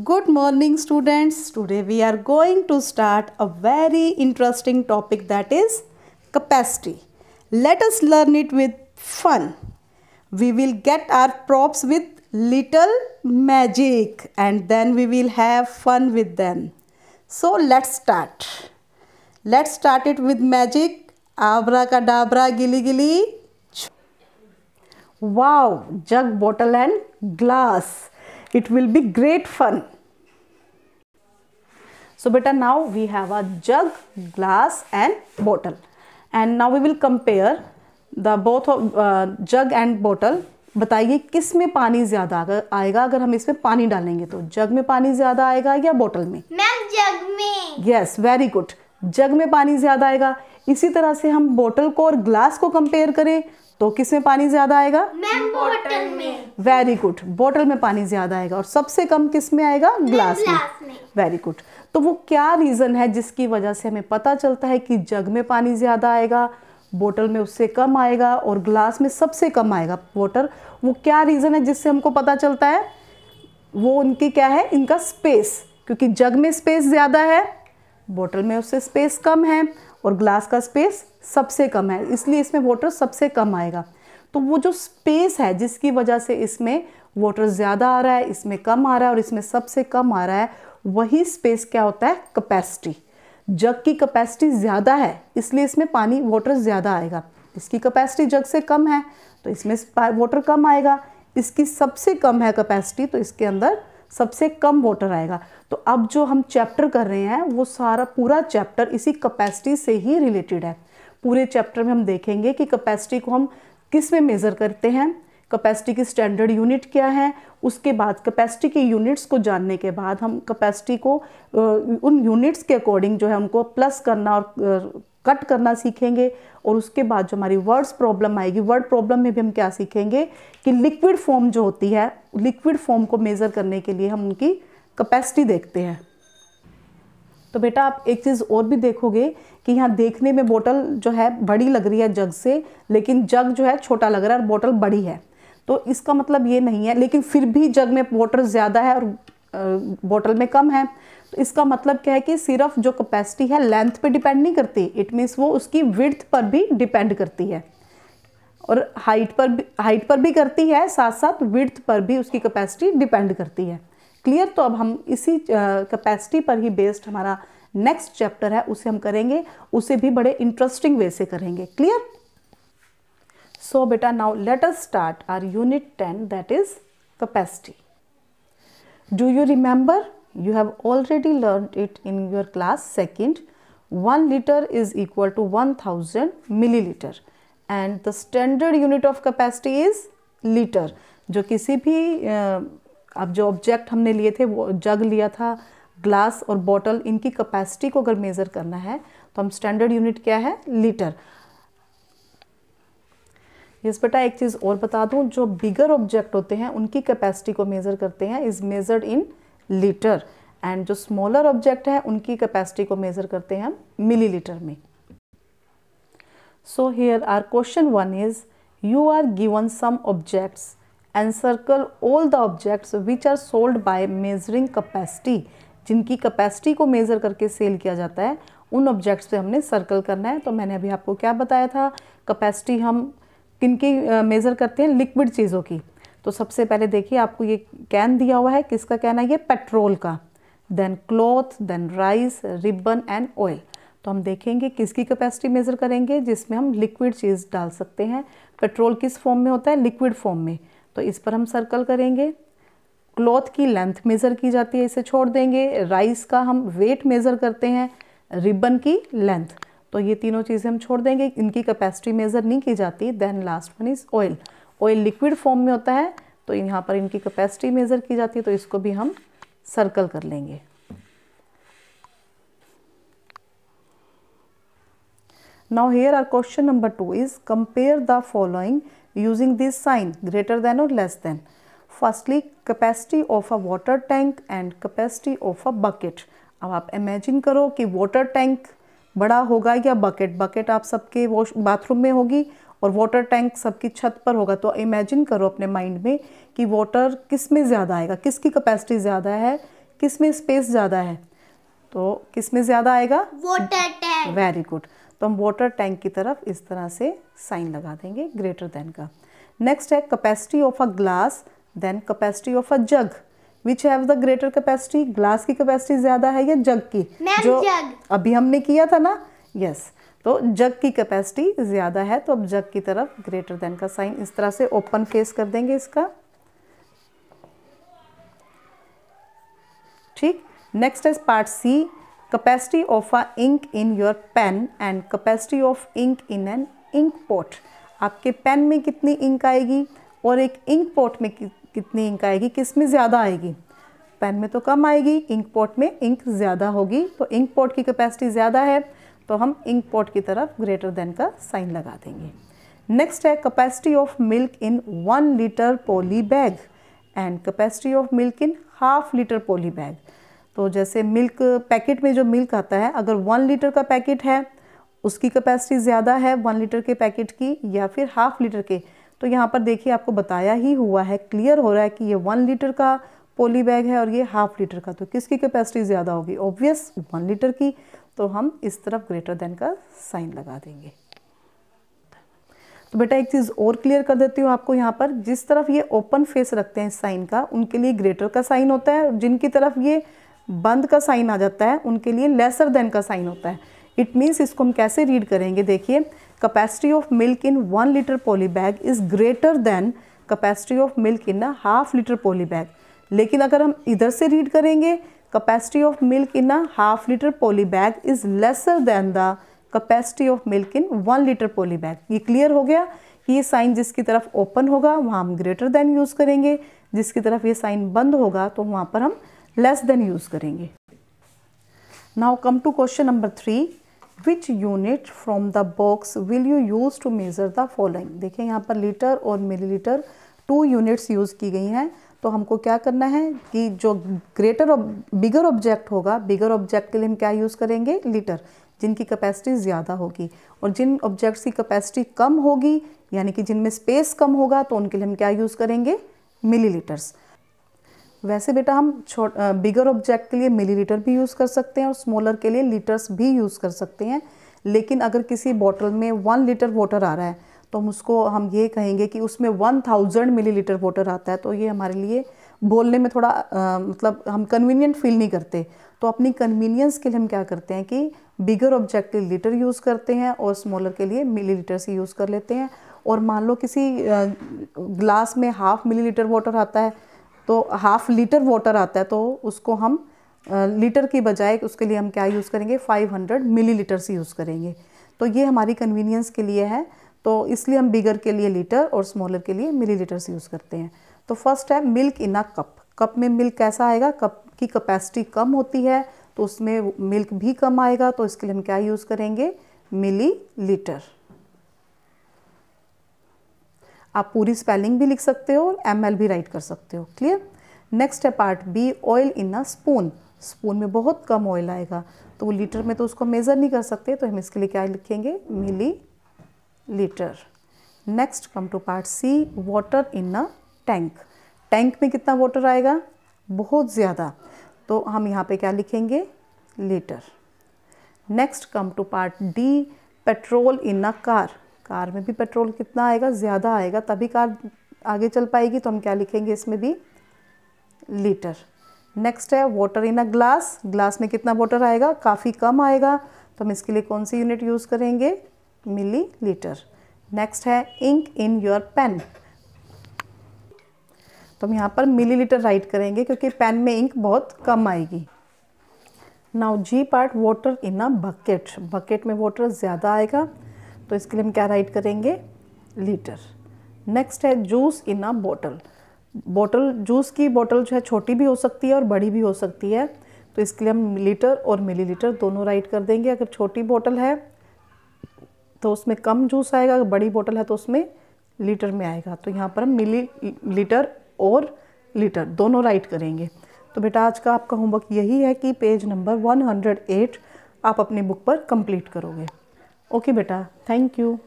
Good morning, students. Today we are going to start a very interesting topic, that is capacity. Let us learn it with fun. We will get our props with little magic and then we will have fun with them. So let's start. Let's start it with magic. Abracadabra, gilly gilly. Wow, jug, bottle and glass. It will be great fun. So beta, now we have a jug, glass and bottle, and now we will compare the both of jug and bottle. बताइए किस में पानी ज़्यादा आएगा अगर हम इसमें पानी डालेंगे, तो जग में पानी ज़्यादा आएगा या बोतल में? मैम जग में। यस, वेरी गुड, जग में पानी ज़्यादा आएगा। इसी तरह से हम बोतल को और ग्लास को कंपेयर करें तो किस में पानी ज़्यादा आएगा? मैम बोतल में। वेरी गुड, बोतल में पानी ज़्यादा आएगा और सबसे कम किस में आएगा? ग्लास में। Very good. तो वो क्या रीज़न है जिसकी वजह से हमें पता चलता है कि जग में पानी ज़्यादा आएगा, बोतल में उससे कम आएगा और ग्लास में सबसे कम आएगा वाटर? वो क्या रीज़न है जिससे हमको पता चलता है? वो उनकी क्या है? इनका स्पेस, क्योंकि जग में स्पेस ज़्यादा है, बोतल में उससे स्पेस कम है और ग्लास का स्पेस सबसे कम है, इसलिए इसमें वाटर सबसे कम आएगा। तो वो जो स्पेस है जिसकी वजह से इसमें वाटर ज़्यादा आ रहा है, इसमें कम आ रहा है और इसमें सबसे कम आ रहा है, वही स्पेस क्या होता है? कैपेसिटी। जग की कैपेसिटी ज़्यादा है इसलिए इसमें पानी वाटर ज़्यादा आएगा। इसकी कैपेसिटी जग से कम है तो इसमें वाटर कम आएगा। इसकी सबसे कम है कैपेसिटी तो इसके अंदर सबसे कम वाटर आएगा। तो अब जो हम चैप्टर कर रहे हैं वो सारा पूरा चैप्टर इसी कैपेसिटी से ही रिलेटेड है। पूरे चैप्टर में हम देखेंगे कि कैपेसिटी को हम किस में मेज़र करते हैं, कैपेसिटी की स्टैंडर्ड यूनिट क्या है, उसके बाद कैपेसिटी की यूनिट्स को जानने के बाद हम कैपेसिटी को उन यूनिट्स के अकॉर्डिंग जो है उनको प्लस करना और कट करना सीखेंगे। और उसके बाद जो हमारी वर्ड्स प्रॉब्लम आएगी, वर्ड प्रॉब्लम में भी हम क्या सीखेंगे कि लिक्विड फॉर्म जो होती है, लिक्विड फॉर्म को मेज़र करने के लिए हम उनकी कैपेसिटी देखते हैं। तो बेटा आप एक चीज़ और भी देखोगे कि यहाँ देखने में बोतल जो है बड़ी लग रही है जग से, लेकिन जग जो है छोटा लग रहा है और बोतल बड़ी है। तो इसका मतलब ये नहीं है, लेकिन फिर भी जग में वाटर ज़्यादा है और बोतल में कम है। तो इसका मतलब क्या है कि सिर्फ जो कैपेसिटी है लेंथ पे डिपेंड नहीं करती, इट मीन्स वो उसकी विड्थ पर भी डिपेंड करती है और हाइट पर भी करती है, साथ साथ विड्थ पर भी उसकी कैपेसिटी डिपेंड करती है। क्लियर? तो अब हम इसी कैपेसिटी पर ही बेस्ड हमारा नेक्स्ट चैप्टर है, उसे हम करेंगे, उसे भी बड़े इंटरेस्टिंग वे से करेंगे। क्लियर? सो बेटा now let us start our unit 10, that is capacity. Do you remember? You have already learned it in your class second. 1 liter is equal to 1000 milliliter and the standard unit of capacity is liter. जो किसी भी अब जो object हमने लिए थे, वो जग लिया था, ग्लास और बॉटल, इनकी कैपेसिटी को अगर मेज़र करना है तो हम स्टैंडर्ड यूनिट क्या है? लीटर। यस बेटा, एक चीज़ और बता दूं, जो बिगर ऑब्जेक्ट होते हैं उनकी कैपेसिटी को मेज़र करते हैं is measured in litre and जो स्मॉलर ऑब्जेक्ट है उनकी कैपेसिटी को मेज़र करते हैं हम मिलीलीटर में। So here are question 1 is you are given some objects and circle all the objects which are sold by measuring capacity. जिनकी capacity को मेज़र करके सेल किया जाता है उन ऑब्जेक्ट्स पे हमने सर्कल करना है। तो मैंने अभी आपको क्या बताया था, कैपेसिटी हम किनकी मेज़र करते हैं? लिक्विड चीज़ों की। तो सबसे पहले देखिए आपको ये कैन दिया हुआ है, किसका कैन है? ये पेट्रोल का। Then cloth, then rice, ribbon and oil. तो हम देखेंगे किसकी कैपेसिटी मेज़र करेंगे, जिसमें हम लिक्विड चीज़ डाल सकते हैं। पेट्रोल किस फॉर्म में होता है? लिक्विड फॉर्म में। तो इस पर हम सर्कल करेंगे। क्लॉथ की लेंथ मेज़र की जाती है, इसे छोड़ देंगे। राइस का हम वेट मेज़र करते हैं, रिबन की लेंथ। तो ये तीनों चीज़ें हम छोड़ देंगे, इनकी कैपेसिटी मेज़र नहीं की जाती। Then last one is oil. Oil liquid form में होता है तो यहाँ पर इनकी कैपेसिटी मेज़र की जाती है, तो इसको भी हम सर्कल कर लेंगे। Now here are question number 2 is compare the following using this sign greater than और less than. Firstly capacity of a water tank and capacity of a bucket. अब आप इमेजिन करो कि वाटर टैंक बड़ा होगा या बकेट। बकेट आप सबके वॉश बाथरूम में होगी और वाटर टैंक सबकी छत पर होगा। तो इमेजिन करो अपने माइंड में कि वाटर किस में ज़्यादा आएगा, किसकी कैपेसिटी ज़्यादा है, किस में स्पेस ज़्यादा है, तो किस में ज़्यादा आएगा, वाटर टैंक। Very good. तो हम वाटर टैंक की तरफ इस तरह से साइन लगा देंगे ग्रेटर देन का। नेक्स्ट है capacity of a glass than capacity of a jug, which have the greater capacity, glass की कैपेसिटी ज़्यादा है या जग की, जो जग। अभी हमने किया था ना, यस। तो जग की कैपेसिटी ज़्यादा है, तो अब जग की तरफ ग्रेटर देन का साइन इस तरह से ओपन फेस कर देंगे इसका, ठीक। Next is part C, capacity of a ink in your pen and capacity of ink in an ink pot. आपके पेन में कितनी इंक आएगी और एक इंक पॉट में कितनी इंक आएगी, किस में ज़्यादा आएगी, पेन में तो कम आएगी, इंक पॉट में इंक ज़्यादा होगी। तो इंक पॉट की कैपेसिटी ज़्यादा है, तो हम इंक पॉट की तरफ ग्रेटर देन का साइन लगा देंगे। नेक्स्ट है capacity of milk in 1 litre poly bag and capacity of milk in half litre poly bag. तो जैसे मिल्क पैकेट में जो मिल्क आता है, अगर 1 लीटर का पैकेट है उसकी कैपेसिटी ज़्यादा है 1 लीटर के पैकेट की या फिर हाफ लीटर के। तो यहाँ पर देखिए आपको बताया ही हुआ है, क्लियर हो रहा है कि ये 1 लीटर का पॉली बैग है और ये हाफ लीटर का, तो किसकी कैपेसिटी ज़्यादा होगी, ऑब्वियस 1 लीटर की। तो हम इस तरफ ग्रेटर देन का साइन लगा देंगे। तो बेटा एक चीज़ और क्लियर कर देती हूँ आपको, यहाँ पर जिस तरफ ये ओपन फेस रखते हैं साइन का, उनके लिए ग्रेटर का साइन होता है, और जिनकी तरफ ये बंद का साइन आ जाता है उनके लिए लेसर देन का साइन होता है। इट मीन्स इसको हम कैसे रीड करेंगे, देखिए capacity of milk in 1 litre poly bag is greater than capacity of milk in a half litre poly bag. लेकिन अगर हम इधर से रीड करेंगे, capacity of milk in a half litre poly bag is lesser than the capacity of milk in 1 litre poly bag. ये clear हो गया कि ये साइन जिसकी तरफ ओपन होगा वहाँ हम ग्रेटर देन यूज़ करेंगे, जिसकी तरफ ये साइन बंद होगा तो वहाँ पर हम लेस देन यूज़ करेंगे। Now come to question number 3, which unit from the box will you use to measure the following. देखिए यहाँ पर लीटर और मिलीलीटर 2 यूनिट्स यूज़ की गई हैं। तो हमको क्या करना है कि जो बिगर ऑब्जेक्ट होगा, बिगर ऑब्जेक्ट के लिए हम क्या यूज़ करेंगे, लीटर, जिनकी कैपेसिटी ज़्यादा होगी, और जिन ऑब्जेक्ट्स की कैपेसिटी कम होगी यानी कि जिनमें स्पेस कम होगा तो उनके लिए हम क्या यूज़ करेंगे, मिलीलीटर्स। वैसे बेटा हम बिगर ऑब्जेक्ट के लिए मिलीलीटर भी यूज़ कर सकते हैं और स्मॉलर के लिए लीटर्स भी यूज़ कर सकते हैं। लेकिन अगर किसी बॉटल में 1 लीटर वाटर आ रहा है तो हम ये कहेंगे कि उसमें 1000 मिलीलीटर वाटर आता है, तो ये हमारे लिए बोलने में थोड़ा मतलब हम कन्वीनियंट फील नहीं करते। तो अपनी कन्वीनियंस के लिए हम क्या करते हैं कि बिगर ऑब्जेक्ट के लिए लीटर यूज़ करते हैं और स्मॉलर के लिए मिलीलीटर से यूज़ कर लेते हैं। और मान लो किसी ग्लास में 1/2 मिलीलीटर वाटर आता है, तो 1/2 लीटर वाटर आता है, तो उसको हम लीटर की बजाय उसके लिए हम क्या यूज़ करेंगे, 500 मिलीलीटर से यूज़ करेंगे। तो ये हमारी कन्वीनियंस के लिए है, तो इसलिए हम बिगर के लिए लीटर और स्मॉलर के लिए मिलीलीटर से यूज़ करते हैं। तो फर्स्ट है milk in a cup. Cup में मिल्क कैसा आएगा, कप की कैपेसिटी कम होती है तो उसमें मिल्क भी कम आएगा, तो इसके लिए हम क्या यूज़ करेंगे, मिलीलीटर। आप पूरी स्पेलिंग भी लिख सकते हो और ml भी राइट कर सकते हो, क्लियर। नेक्स्ट है part B, oil in a spoon. Spoon में बहुत कम ऑयल आएगा तो वो लीटर में तो उसको मेज़र नहीं कर सकते, तो हम इसके लिए क्या लिखेंगे, millilitre. Next come to part C, water in a tank. Tank में कितना वाटर आएगा, बहुत ज़्यादा, तो हम यहाँ पे क्या लिखेंगे, litre. Next come to part D, petrol in a car. Car में भी पेट्रोल कितना आएगा, ज़्यादा आएगा, तभी कार आगे चल पाएगी, तो हम क्या लिखेंगे इसमें भी, लीटर। नेक्स्ट है water in a glass. Glass में कितना वाटर आएगा, काफ़ी कम आएगा, तो हम इसके लिए कौन सी यूनिट यूज़ करेंगे, मिलीलीटर। नेक्स्ट है इंक इन योर पेन। तो हम यहाँ पर मिलीलीटर राइट करेंगे क्योंकि पेन में इंक बहुत कम आएगी। Now G part, water in a bucket. Bucket में वाटर ज़्यादा आएगा, तो इसके लिए हम क्या राइट करेंगे, लीटर। नेक्स्ट है juice in a bottle. Bottle, juice की बॉटल जो है छोटी भी हो सकती है और बड़ी भी हो सकती है, तो इसके लिए हम लीटर और मिलीलीटर दोनों राइट कर देंगे। अगर छोटी बॉटल है तो उसमें कम जूस आएगा, अगर बड़ी बॉटल है तो उसमें लीटर में आएगा, तो यहाँ पर हम मिलीलीटर और लीटर दोनों राइट करेंगे। तो बेटा आज का आपका होमवर्क यही है कि पेज नंबर 108 आप अपनी बुक पर कंप्लीट करोगे। ओके बेटा, थैंक यू।